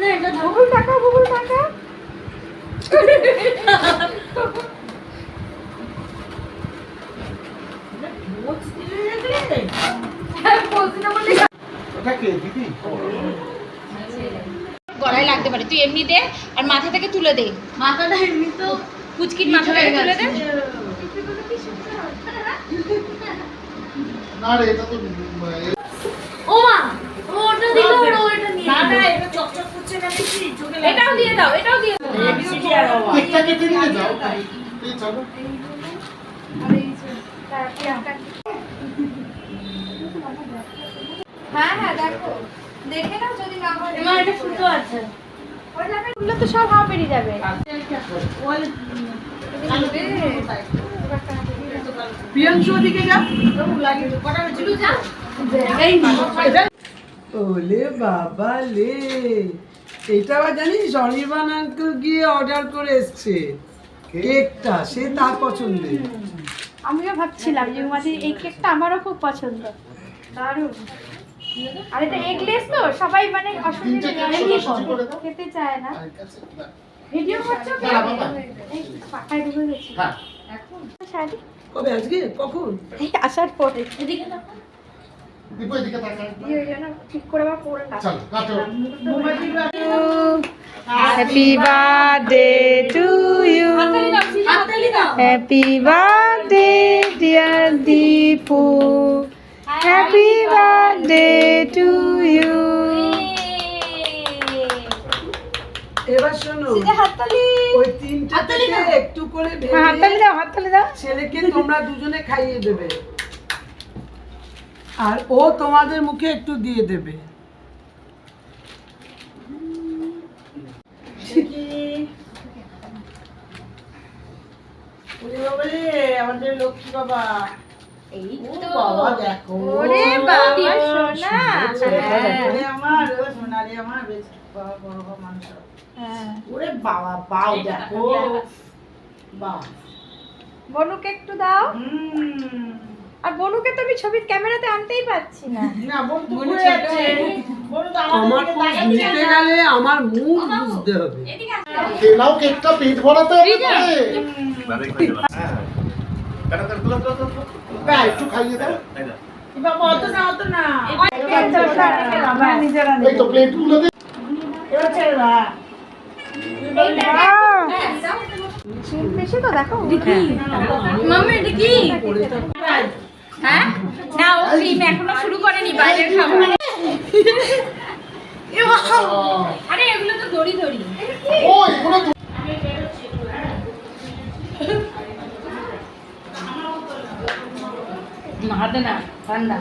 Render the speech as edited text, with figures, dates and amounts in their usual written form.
না এটা গুগল টাকা গলায় লাগতে পারে, তুই এমনি দে আর মাথা থেকে তুলে দে। মাথাটা এমনি তো পুচকির মাথা থেকে তুলে দে। না রে এটা তো ও মা ওটা দিলো আর ওটা নিয়ে না না এটা চকচক করছে না বেশি চোখে লাগে। এটাও দিয়ে দাও, এটাও দিয়ে দাও। কেকটা কেটে নিয়ে যাও এই চলো হ্যাঁ হ্যাঁ দেখো, দেখে নাও যদি না হয়। এমা এটা ফুটো আছে ওই জায়গায় খুললে তো সব হাওয়া বেরিয়ে যাবে। প্রিয়াংশু ওদিকে যা লাগে কটা হয়েছিল যা এই ওলে বাবা লে, এটা আবার জানিস অনির্বাণ আঙ্কেল গিয়ে অর্ডার করে এসছে কেকটা, সে তার পছন্দের। আমিও ভাবছিলাম যে মাঝে এই কেকটা আমারও খুব পছন্দ, দারুণ। আর এটা এগলেস তো সবাই মানে অসুবিধা খেতে চায় না। ভিডিও করছো কি? এই পাখায় ঢুকে গেছি এখন। শাড়ি কবে আজকে কখন? এই আসার পরে এদিকে দেখো দীপু এদিকে তাকা এই ওই জন্য ঠিক করে আবার পরে না। চল কাটো হ্যাপি বার্থডে টু ইউ, হাততালি দাও happy birthday dear Dipu, happy birthday to you. এবার শোনো হাততালি, ওই তিনটা থেকে একটু করে হাততালি দাও, হাততালি দাও। ছেলেকে তোমরা দুজনে খাইয়ে দেবে আর ও তোমাদের মুখে একটু দিয়ে দেবে। আমাদের লক্ষ্মী বাবা, এই ও তো বাবা দেখো, ওরে বাবা সোনা। ওরে আমার ও সোনারে আমার বেশ বড় বড় মানুষ। হ্যাঁ, ওরে বাবা বাও দেখো বাহ। বনুকে একটু দাও। হুম আর বনুকে তো আমি ছবির ক্যামেরাতে আনতেই পাচ্ছি না। না বোন তো ঘুরে যাচ্ছে, আমার নিতে গেলে আমার মুখ বুঝতে হবে। খেলাও কেকটা পেট ভরাতে হবে না একটু খাইয়ে দাও বাবা অত না অত না, এই তো প্লেট গুলো দে এবার ছেড়ে দাও। বেশি তো দেখো। মাম্মা এটা কি হ্যাঁ না, ও ক্রিম এখনো শুরু করেনি, বাইরের খাবার। আরে এগুলো তো দড়ি দড়ি। ও এগুলো তো হাতে না ঠান্ডা